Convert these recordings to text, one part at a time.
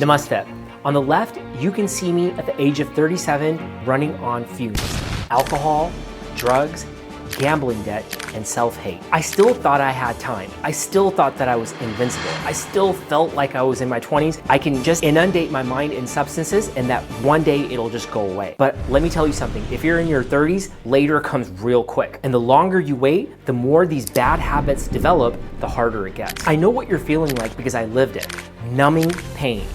Namaste. On the left, you can see me at the age of 37 running on fumes. Alcohol, drugs, gambling debt, and self-hate. I still thought I had time. I still thought that I was invincible. I still felt like I was in my 20s. I can just inundate my mind in substances and that one day it'll just go away. But let me tell you something, if you're in your 30s, later comes real quick. And the longer you wait, the more these bad habits develop, the harder it gets. I know what you're feeling like because I lived it. Numbing pain,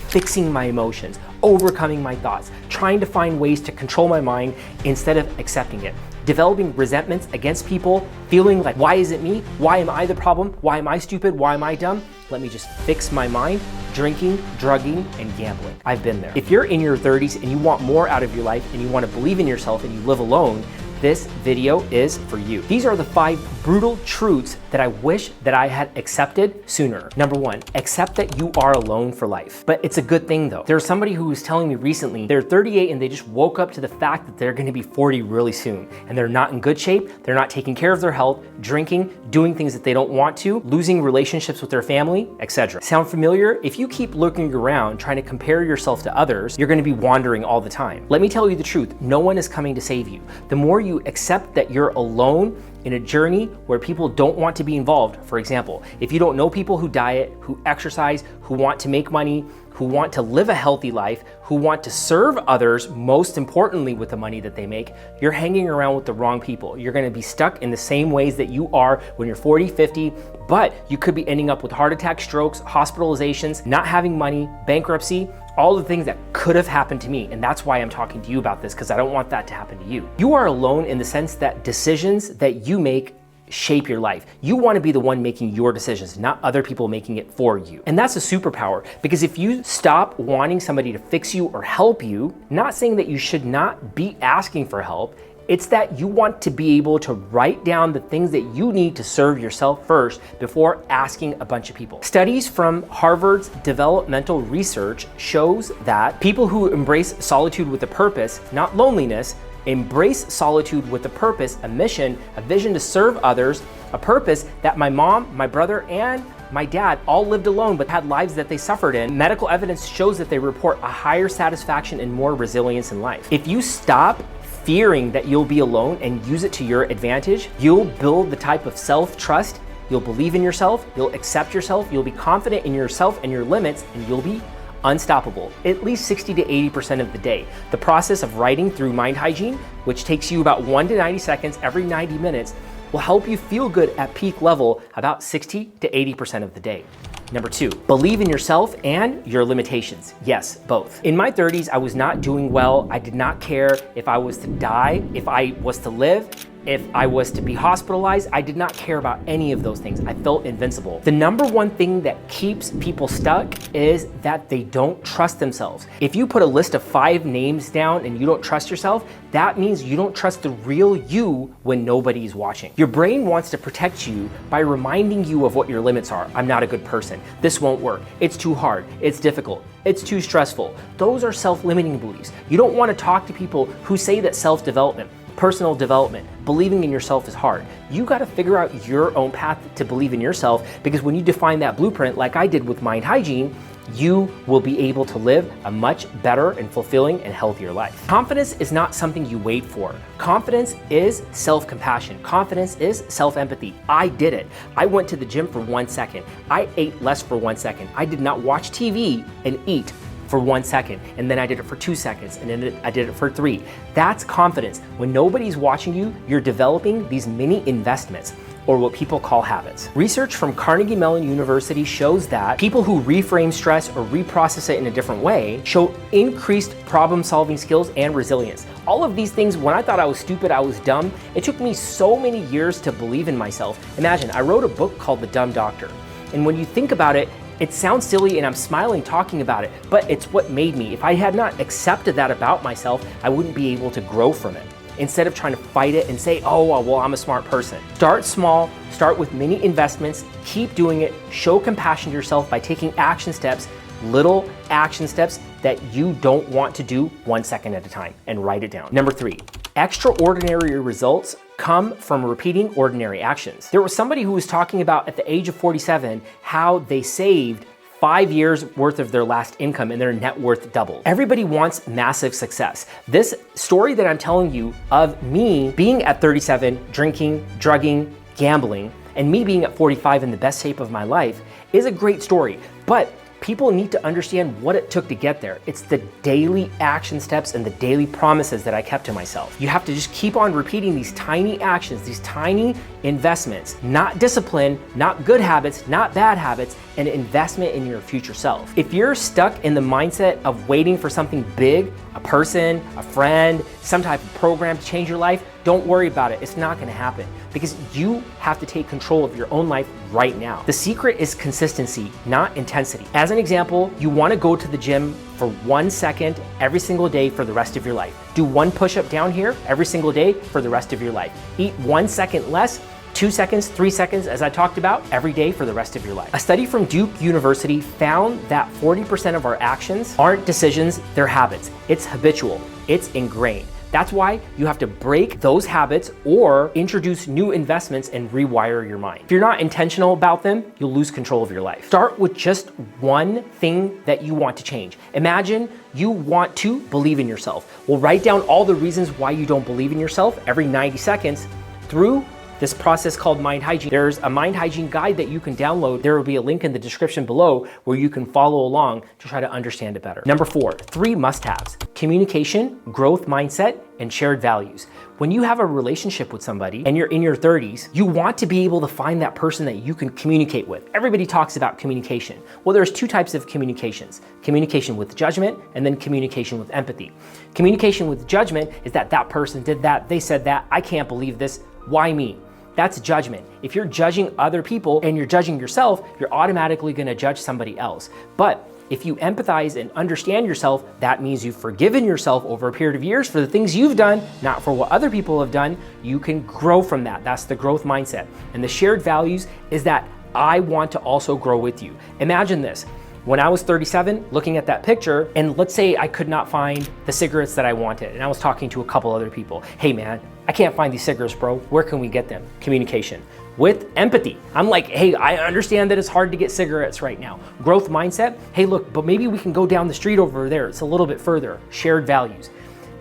fixing my emotions, overcoming my thoughts, trying to find ways to control my mind instead of accepting it. Developing resentments against people, feeling like, why is it me? Why am I the problem? Why am I stupid? Why am I dumb? Let me just fix my mind. Drinking, drugging, and gambling. I've been there. If you're in your 30s and you want more out of your life and you want to believe in yourself and you live alone, this video is for you. These are the 5 brutal truths that I wish that I had accepted sooner. Number 1, accept that you are alone for life. But it's a good thing though. There's somebody who was telling me recently, they're 38 and they just woke up to the fact that they're gonna be 40 really soon. And they're not in good shape, they're not taking care of their health, drinking, doing things that they don't want to, losing relationships with their family, etc. Sound familiar? If you keep looking around trying to compare yourself to others, you're gonna be wandering all the time. Let me tell you the truth, no one is coming to save you. The more you accept that you're alone in a journey where people don't want to be involved. For example, if you don't know people who diet, who exercise, who want to make money, who want to live a healthy life, who want to serve others, most importantly with the money that they make, you're hanging around with the wrong people. You're gonna be stuck in the same ways that you are when you're 40, 50, but you could be ending up with heart attacks, strokes, hospitalizations, not having money, bankruptcy, all the things that could have happened to me. And that's why I'm talking to you about this, because I don't want that to happen to you. You are alone in the sense that decisions that you make shape your life. You want to be the one making your decisions, not other people making it for you. And that's a superpower, because if you stop wanting somebody to fix you or help you, not saying that you should not be asking for help, it's that you want to be able to write down the things that you need to serve yourself first before asking a bunch of people. Studies from Harvard's developmental research shows that people who embrace solitude with a purpose, not loneliness, embrace solitude with a purpose, a mission, a vision to serve others, a purpose that my mom, my brother, and my dad all lived alone but had lives that they suffered in. Medical evidence shows that they report a higher satisfaction and more resilience in life. If you stop fearing that you'll be alone and use it to your advantage, you'll build the type of self-trust, you'll believe in yourself, you'll accept yourself, you'll be confident in yourself and your limits, and you'll be unstoppable, at least 60 to 80% of the day. The process of writing through Mind Hygiene, which takes you about 1 to 90 seconds every 90 minutes, will help you feel good at peak level about 60 to 80% of the day. Number 2, believe in yourself and your limitations. Yes, both. In my 30s, I was not doing well. I did not care if I was to die, if I was to live, if I was to be hospitalized. I did not care about any of those things. I felt invincible. The number 1 thing that keeps people stuck is that they don't trust themselves. If you put a list of 5 names down and you don't trust yourself, that means you don't trust the real you when nobody's watching. Your brain wants to protect you by reminding you of what your limits are. I'm not a good person. This won't work. It's too hard. It's difficult. It's too stressful. Those are self-limiting beliefs. You don't want to talk to people who say that self-development, personal development, believing in yourself is hard. You got to figure out your own path to believe in yourself, because when you define that blueprint, like I did with Mind Hygiene, you will be able to live a much better and fulfilling and healthier life. Confidence is not something you wait for. Confidence is self-compassion. Confidence is self-empathy. I did it. I went to the gym for 1 second. I ate less for 1 second. I did not watch TV and eat for 1 second, and then I did it for 2 seconds, and then I did it for 3. That's confidence. When nobody's watching you, you're developing these mini investments, or what people call habits. Research from Carnegie Mellon University shows that people who reframe stress or reprocess it in a different way show increased problem-solving skills and resilience. All of these things, when I thought I was stupid, I was dumb, it took me so many years to believe in myself. Imagine, I wrote a book called The Dumb Doctor, and when you think about it, it sounds silly and I'm smiling talking about it, but it's what made me. If I had not accepted that about myself, I wouldn't be able to grow from it. Instead of trying to fight it and say, oh, well, I'm a smart person. Start small, start with mini investments, keep doing it, show compassion to yourself by taking action steps, little action steps that you don't want to do 1 second at a time, and write it down. Number 3, extraordinary results come from repeating ordinary actions. There was somebody who was talking about at the age of 47 how they saved 5 years worth of their last income and their net worth doubled. Everybody wants massive success. This story that I'm telling you of me being at 37, drinking, drugging, gambling, and me being at 45 in the best shape of my life is a great story, but people need to understand what it took to get there. It's the daily action steps and the daily promises that I kept to myself. You have to just keep on repeating these tiny actions, these tiny investments, not discipline, not good habits, not bad habits, and investment in your future self. If you're stuck in the mindset of waiting for something big, a person, a friend, some type of program to change your life, don't worry about it. It's not gonna happen because you have to take control of your own life right now. The secret is consistency, not intensity. As an example, you wanna go to the gym for 1 second every single day for the rest of your life. Do 1 push-up down here every single day for the rest of your life. Eat 1 second less, 2 seconds, 3 seconds, as I talked about, every day for the rest of your life. A study from Duke University found that 40% of our actions aren't decisions, they're habits. It's habitual, it's ingrained. That's why you have to break those habits or introduce new investments and rewire your mind. If you're not intentional about them, you'll lose control of your life. Start with just one thing that you want to change. Imagine you want to believe in yourself. Well, write down all the reasons why you don't believe in yourself every 90 seconds through this process called Mind Hygiene. There's a Mind Hygiene guide that you can download. There will be a link in the description below where you can follow along to try to understand it better. Number 4, 3 must-haves: communication, growth mindset, and shared values. When you have a relationship with somebody and you're in your 30s, you want to be able to find that person that you can communicate with. Everybody talks about communication. Well, there's 2 types of communications: communication with judgment and then communication with empathy. Communication with judgment is that person did that, they said that, I can't believe this, why me? That's judgment. If you're judging other people and you're judging yourself, you're automatically gonna judge somebody else. But if you empathize and understand yourself, that means you've forgiven yourself over a period of years for the things you've done, not for what other people have done. You can grow from that. That's the growth mindset. And the shared values is that I want to also grow with you. Imagine this. When I was 37, looking at that picture, and let's say I could not find the cigarettes that I wanted, and I was talking to a couple other people. Hey man, I can't find these cigarettes, bro. Where can we get them? Communication. With empathy, I'm like, hey, I understand that it's hard to get cigarettes right now. Growth mindset, hey look, but maybe we can go down the street over there. It's a little bit further. Shared values.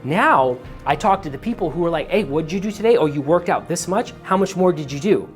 Now, I talk to the people who are like, hey, what'd you do today? Oh, you worked out this much? How much more did you do?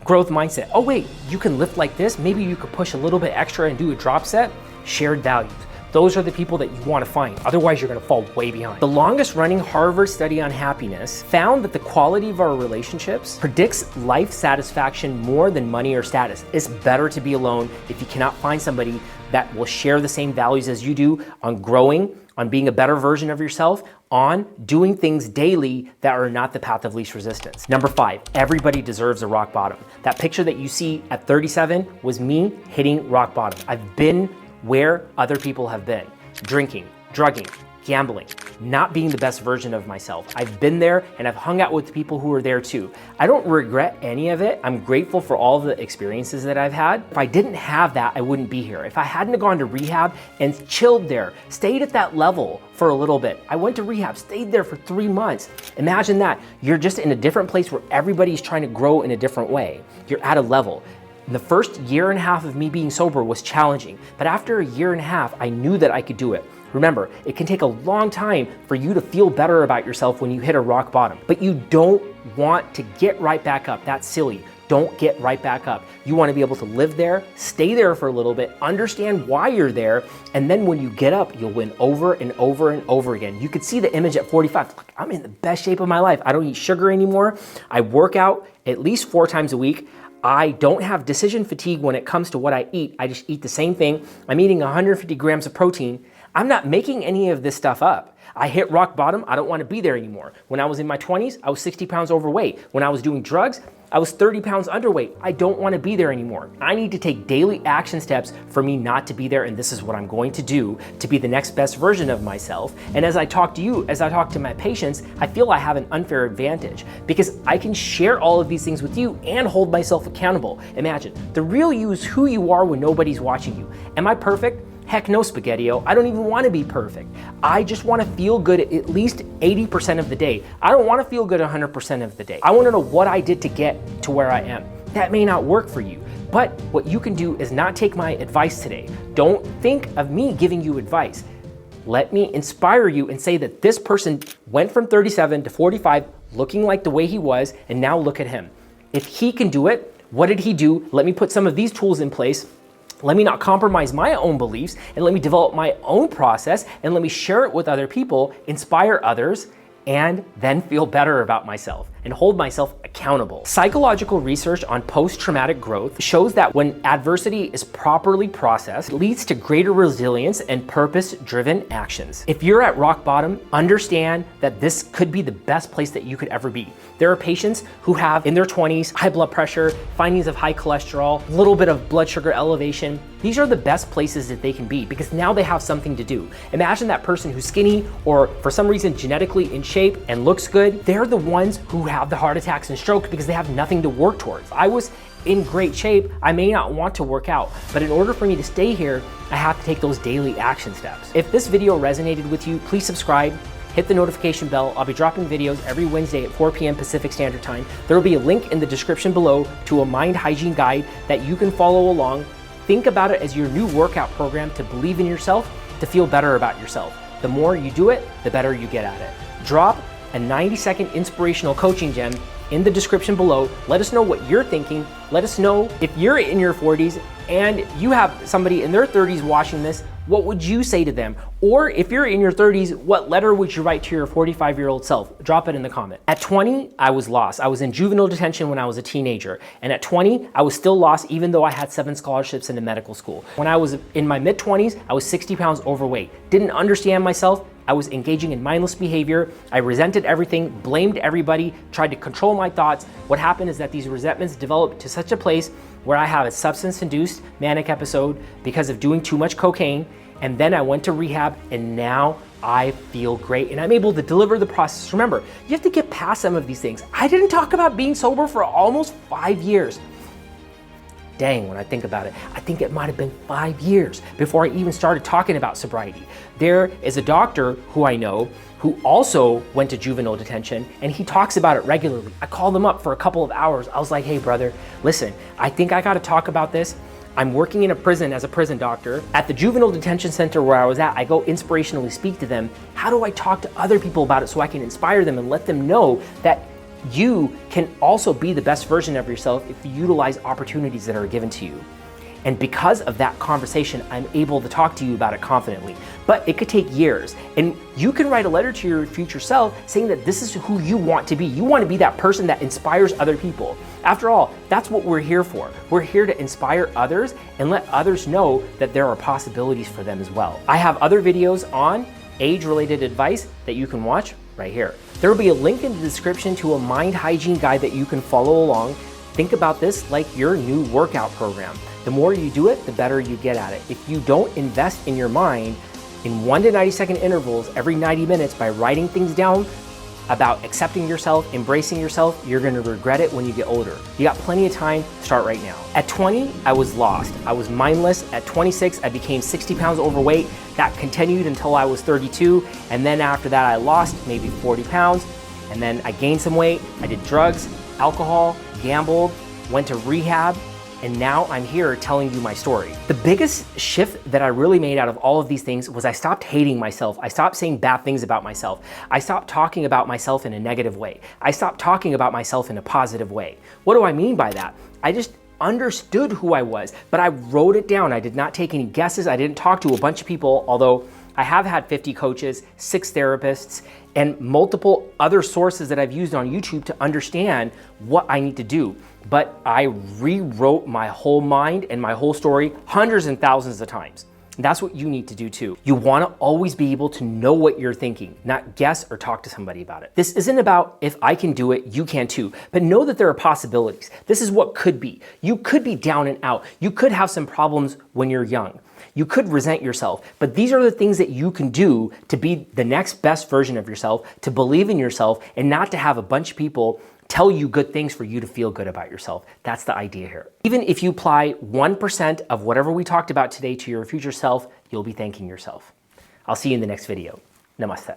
Growth mindset. Oh wait, you can lift like this? Maybe you could push a little bit extra and do a drop set? Shared values. Those are the people that you want to find. Otherwise, you're going to fall way behind. The longest running Harvard study on happiness found that the quality of our relationships predicts life satisfaction more than money or status. It's better to be alone if you cannot find somebody that will share the same values as you do on growing, on being a better version of yourself, on doing things daily that are not the path of least resistance. Number 5, everybody deserves a rock bottom. That picture that you see at 37 was me hitting rock bottom. I've been where other people have been: drinking, drugging, gambling, not being the best version of myself. I've been there and I've hung out with people who are there too. I don't regret any of it. I'm grateful for all the experiences that I've had. If I didn't have that, I wouldn't be here. If I hadn't gone to rehab and chilled there, stayed at that level for a little bit. I went to rehab, stayed there for 3 months. Imagine that. You're just in a different place where everybody's trying to grow in a different way. You're at a level. The first year and a half of me being sober was challenging, but after a year and a half, I knew that I could do it. Remember, it can take a long time for you to feel better about yourself when you hit a rock bottom, but you don't want to get right back up. That's silly. Don't get right back up. You want to be able to live there, stay there for a little bit, understand why you're there, and then when you get up, you'll win over and over and over again. You could see the image at 45. Look, I'm in the best shape of my life. I don't eat sugar anymore. I work out at least 4 times a week. I don't have decision fatigue when it comes to what I eat. I just eat the same thing. I'm eating 150 grams of protein. I'm not making any of this stuff up. I hit rock bottom. I don't want to be there anymore. When I was in my 20s, I was 60 pounds overweight. When I was doing drugs, I was 30 pounds underweight. I don't want to be there anymore. I need to take daily action steps for me not to be there, and this is what I'm going to do to be the next best version of myself. And as I talk to you, as I talk to my patients, I feel I have an unfair advantage because I can share all of these things with you and hold myself accountable. Imagine, the real you is who you are when nobody's watching you. Am I perfect? Heck no, Spaghetti-O. I don't even want to be perfect. I just want to feel good at least 80% of the day. I don't want to feel good 100% of the day. I want to know what I did to get to where I am. That may not work for you. But what you can do is not take my advice today. Don't think of me giving you advice. Let me inspire you and say that this person went from 37 to 45 looking like the way he was, and now look at him. If he can do it, what did he do? Let me put some of these tools in place. Let me not compromise my own beliefs, and let me develop my own process, and let me share it with other people, inspire others, and then feel better about myself and hold myself accountable. Psychological research on post-traumatic growth shows that when adversity is properly processed, it leads to greater resilience and purpose-driven actions. If you're at rock bottom, understand that this could be the best place that you could ever be. There are patients who have in their 20s high blood pressure, findings of high cholesterol, a little bit of blood sugar elevation. These are the best places that they can be because now they have something to do. Imagine that person who's skinny or for some reason genetically in shape and looks good. They're the ones who have the heart attacks and strokes because they have nothing to work towards. I was in great shape. I may not want to work out, but in order for me to stay here, I have to take those daily action steps. If this video resonated with you, please subscribe. Hit the notification bell. I'll be dropping videos every Wednesday at 4 p.m. Pacific Standard Time. There will be a link in the description below to a mind hygiene guide that you can follow along. Think about it as your new workout program to believe in yourself, to feel better about yourself. The more you do it, the better you get at it. Drop a 90-second inspirational coaching gem in the description below. Let us know what you're thinking. Let us know if you're in your 40s and you have somebody in their 30s watching this, what would you say to them? Or if you're in your 30s, what letter would you write to your 45-year-old self? Drop it in the comment. At 20, I was lost. I was in juvenile detention when I was a teenager. And at 20, I was still lost even though I had 7 scholarships into medical school. When I was in my mid-20s, I was 60 pounds overweight. Didn't understand myself. I was engaging in mindless behavior. I resented everything, blamed everybody, tried to control my thoughts. What happened is that these resentments developed to such a place where I have a substance-induced manic episode because of doing too much cocaine. And then I went to rehab and now I feel great and I'm able to deliver the process. Remember, you have to get past some of these things. I didn't talk about being sober for almost 5 years. Dang, when I think about it, I think it might have been 5 years before I even started talking about sobriety. There is a doctor who I know who also went to juvenile detention and he talks about it regularly. I called him up for a couple of hours. I was like, hey brother, listen, I think I gotta talk about this. I'm working in a prison as a prison doctor. At the juvenile detention center where I was at, I go inspirationally speak to them. How do I talk to other people about it so I can inspire them and let them know that you can also be the best version of yourself if you utilize opportunities that are given to you. And because of that conversation, I'm able to talk to you about it confidently. But it could take years. And you can write a letter to your future self saying that this is who you want to be. You want to be that person that inspires other people. After all, that's what we're here for. We're here to inspire others and let others know that there are possibilities for them as well. I have other videos on age-related advice that you can watch right here. There will be a link in the description to a mind hygiene guide that you can follow along. Think about this like your new workout program. The more you do it, the better you get at it. If you don't invest in your mind in 1 to 90-second intervals every 90 minutes by writing things down about accepting yourself, embracing yourself, you're gonna regret it when you get older. You got plenty of time, start right now. At 20, I was lost. I was mindless. At 26, I became 60 pounds overweight. That continued until I was 32. And then after that, I lost maybe 40 pounds. And then I gained some weight. I did drugs, alcohol, gambled, went to rehab. And now I'm here telling you my story. The biggest shift that I really made out of all of these things was I stopped hating myself. I stopped saying bad things about myself. I stopped talking about myself in a negative way. I stopped talking about myself in a positive way. What do I mean by that? I just understood who I was, but I wrote it down. I did not take any guesses. I didn't talk to a bunch of people, although I have had 50 coaches, 6 therapists, and multiple other sources that I've used on YouTube to understand what I need to do. But I rewrote my whole mind and my whole story hundreds and thousands of times. That's what you need to do too. You want to always be able to know what you're thinking, not guess or talk to somebody about it. This isn't about if I can do it, you can too, but know that there are possibilities. This is what could be. You could be down and out. You could have some problems when you're young. You could resent yourself, but these are the things that you can do to be the next best version of yourself, to believe in yourself, and not to have a bunch of people tell you good things for you to feel good about yourself. That's the idea here. Even if you apply 1% of whatever we talked about today to your future self, you'll be thanking yourself. I'll see you in the next video. Namaste.